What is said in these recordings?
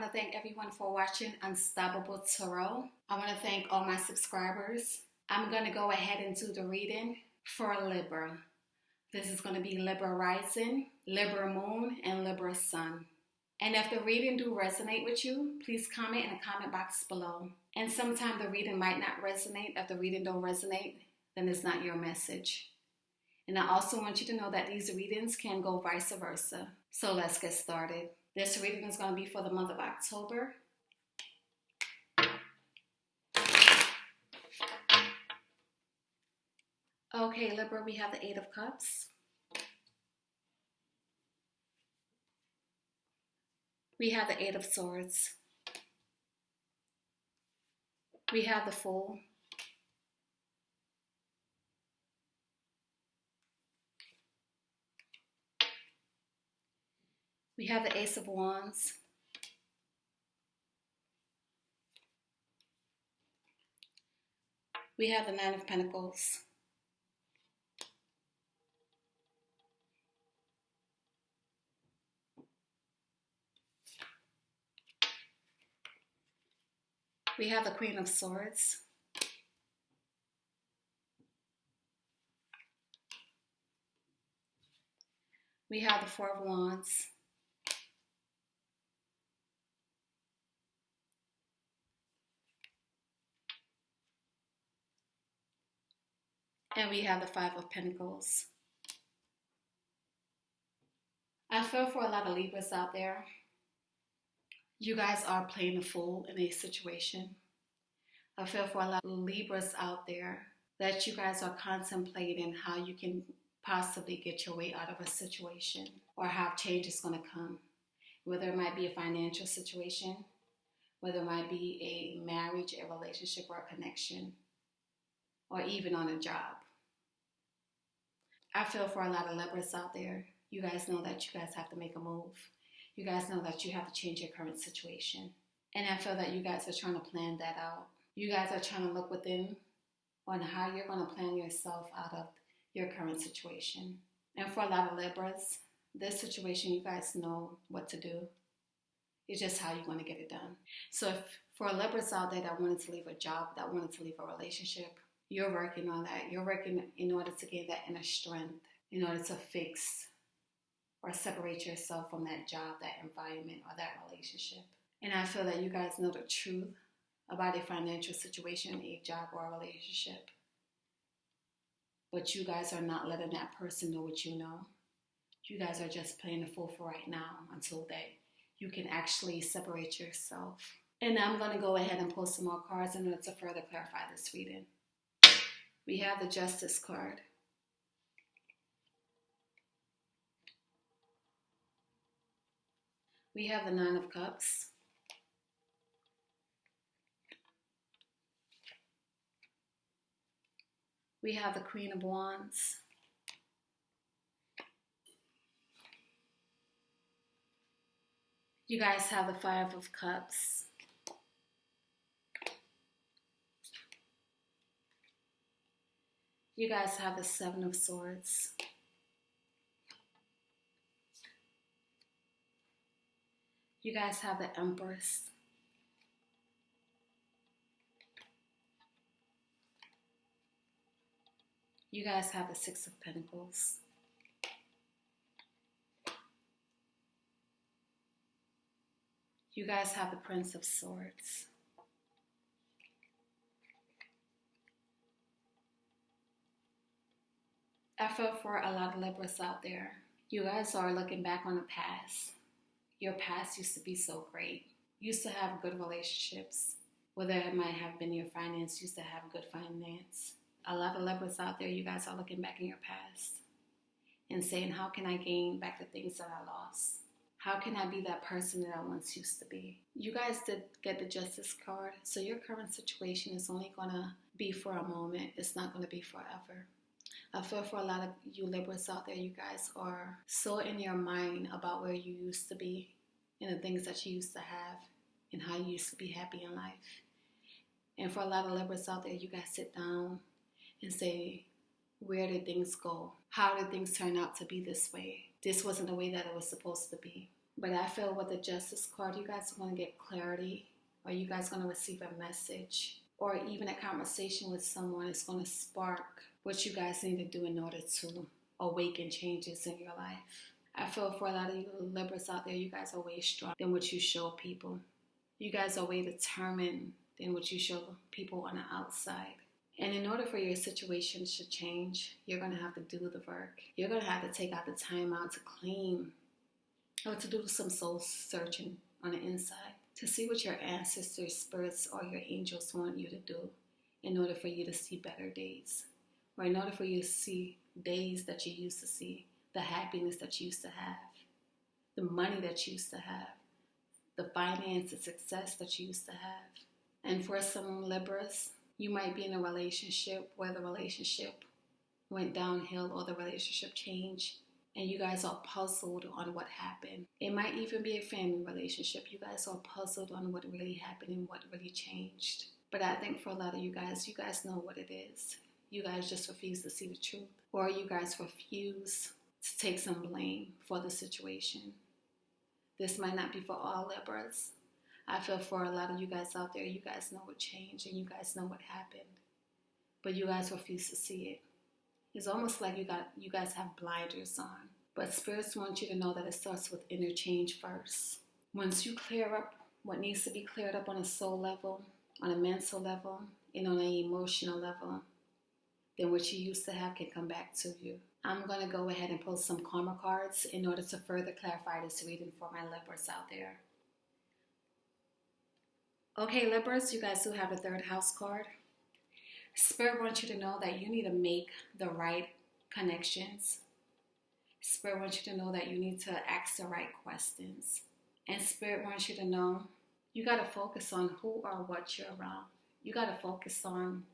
want to thank everyone for watching Unstoppable Tarot. I want to thank all my subscribers. I'm going to go ahead and do the reading for Libra. This is going to be Libra Rising, Libra Moon, and Libra Sun. And if the reading do resonate with you, please comment in the comment box below. And sometimes the reading might not resonate. If the reading don't resonate, then it's not your message. And I also want you to know that these readings can go vice versa. So let's get started. This reading is going to be for the month of October. Okay, Libra, we have the Eight of Cups. We have the Eight of Swords. We have the Fool. We have the Ace of Wands. We have the Nine of Pentacles. We have the Queen of Swords. We have the Four of Wands. And we have the Five of Pentacles. I feel for a lot of Libras out there, you guys are playing the fool in a situation. I feel for a lot of Libras out there that you guys are contemplating how you can possibly get your way out of a situation or how change is going to come. Whether it might be a financial situation, whether it might be a marriage, a relationship, or a connection, or even on a job. I feel for a lot of Libras out there, you guys know that you guys have to make a move. You guys know that you have to change your current situation. And I feel that you guys are trying to plan that out. You guys are trying to look within on how you're going to plan yourself out of your current situation. And for a lot of Libras, this situation, you guys know what to do. It's just how you're going to get it done. So if for Libras out there that wanted to leave a job, that wanted to leave a relationship, you're working on that. You're working in order to gain that inner strength, in order to fix or separate yourself from that job, that environment, or that relationship. And I feel that you guys know the truth about a financial situation, a job, or a relationship. But you guys are not letting that person know what you know. You guys are just playing the fool for right now until that you can actually separate yourself. And I'm going to go ahead and pull some more cards in order to further clarify this reading. We have the Justice card. We have the Nine of Cups. We have the Queen of Wands. You guys have the Five of Cups. You guys have the Seven of Swords. You guys have the Empress. You guys have the Six of Pentacles. You guys have the Prince of Swords. I feel for a lot of Libras out there. You guys are looking back on the past. Your past used to be so great. You used to have good relationships. Whether it might have been your finance, used to have good finance. A lot of Libras out there, you guys are looking back in your past and saying, how can I gain back the things that I lost? How can I be that person that I once used to be? You guys did get the Justice card, so your current situation is only going to be for a moment. It's not going to be forever. I feel for a lot of you Libras out there, you guys are so in your mind about where you used to be and the things that you used to have and how you used to be happy in life. And for a lot of Libras out there, you guys sit down and say, where did things go? How did things turn out to be this way? This wasn't the way that it was supposed to be. But I feel with the Justice card, you guys are going to get clarity, or you guys are going to receive a message, or even a conversation with someone is going to spark what you guys need to do in order to awaken changes in your life. I feel for a lot of you Libras out there, you guys are way stronger than what you show people. You guys are way determined than what you show people on the outside. And in order for your situation to change, you're going to have to do the work. You're going to have to take out the time out to clean or to do some soul searching on the inside to see what your ancestors, spirits, or your angels want you to do in order for you to see better days, or in order for you to see days that you used to see, the happiness that you used to have, the money that you used to have, the finance, the success that you used to have. And for some Libras, you might be in a relationship where the relationship went downhill or the relationship changed, and you guys are puzzled on what happened. It might even be a family relationship. You guys are puzzled on what really happened and what really changed. But I think for a lot of you guys know what it is. You guys just refuse to see the truth, or you guys refuse to take some blame for the situation. This might not be for all Libras. I feel for a lot of you guys out there, you guys know what changed and you guys know what happened, but you guys refuse to see it. It's almost like you guys have blinders on. But spirits want you to know that it starts with inner change first. Once you clear up what needs to be cleared up on a soul level, on a mental level, and on an emotional level, then what you used to have can come back to you. I'm going to go ahead and pull some karma cards in order to further clarify this reading for my Libras out there. Okay, Libras, you guys do have the third house card. Spirit wants you to know that you need to make the right connections. Spirit wants you to know that you need to ask the right questions. And Spirit wants you to know you got to focus on who or what you're around. You got to focus on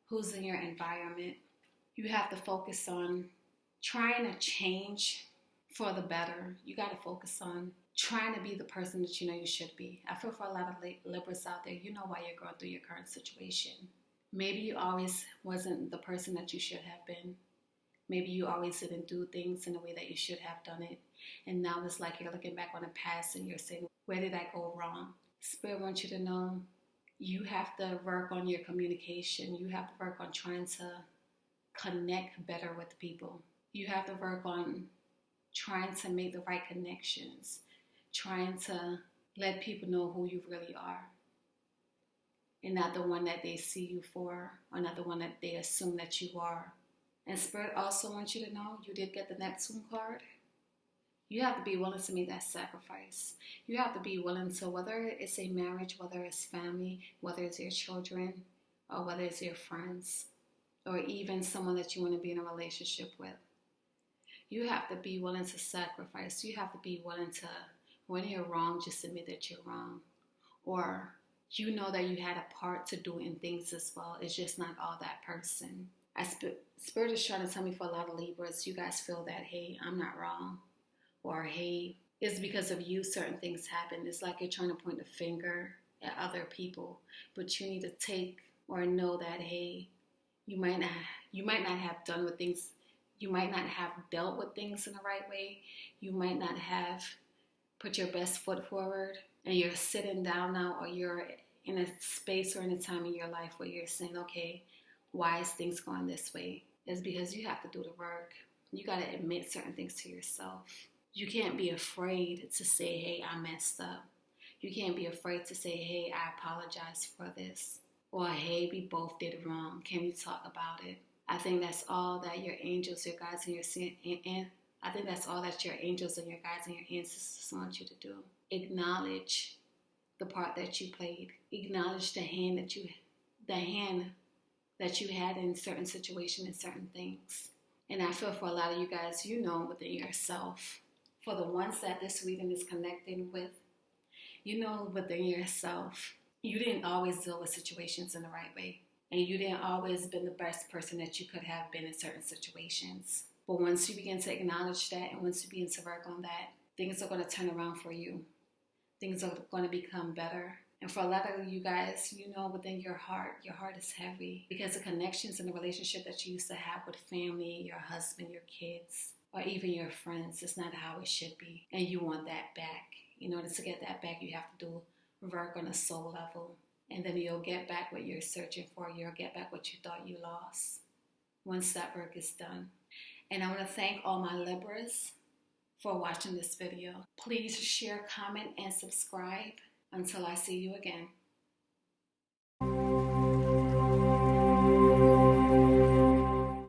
who's in your environment. You have to focus on trying to change for the better. You got to focus on trying to be the person that you know you should be. I feel for a lot of Libras out there, you know why you're going through your current situation. Maybe you always wasn't the person that you should have been. Maybe you always didn't do things in the way that you should have done it. And now it's like you're looking back on the past and you're saying, where did I go wrong? Spirit wants you to know you have to work on your communication. You have to work on trying to connect better with people. You have to work on trying to make the right connections, trying to let people know who you really are, and not the one that they see you for, or not the one that they assume that you are. And Spirit also wants you to know, you did get the Neptune card. You have to be willing to make that sacrifice. You have to be willing to, whether it's a marriage, whether it's family, whether it's your children, or whether it's your friends, or even someone that you want to be in a relationship with. You have to be willing to sacrifice. You have to be willing to, when you're wrong, just admit that you're wrong. Or you know that you had a part to do in things as well. It's just not all that person. Spirit is trying to tell me for a lot of Libras, you guys feel that, hey, I'm not wrong. Or, hey, it's because of you certain things happen. It's like you're trying to point the finger at other people. But you need to take or know that, hey, you might not have done with things. You might not have dealt with things in the right way. You might not have put your best foot forward. And you're sitting down now, or you're in a space or in a time in your life where you're saying, okay, why is things going this way? It's because you have to do the work. You got to admit certain things to yourself. You can't be afraid to say, hey, I messed up. You can't be afraid to say, hey, I apologize for this. Or, hey, we both did wrong. Can we talk about it? I think that's all that your angels, your guides, and I think that's all that your angels and your guides and your ancestors want you to do. Acknowledge the part that you played. Acknowledge the hand that you had in certain situations and certain things. And I feel for a lot of you guys, you know within yourself. For the ones that this reading is connecting with, you know within yourself, you didn't always deal with situations in the right way. And you didn't always been the best person that you could have been in certain situations. But once you begin to acknowledge that, and once you begin to work on that, things are going to turn around for you. Things are going to become better. And for a lot of you guys, you know within your heart is heavy. Because the connections and the relationship that you used to have with family, your husband, your kids, or even your friends. It's not how it should be. And you want that back. In order to get that back, you have to do work on a soul level. And then you'll get back what you're searching for. You'll get back what you thought you lost once that work is done. And I want to thank all my Libras for watching this video. Please share, comment, and subscribe. Until I see you again.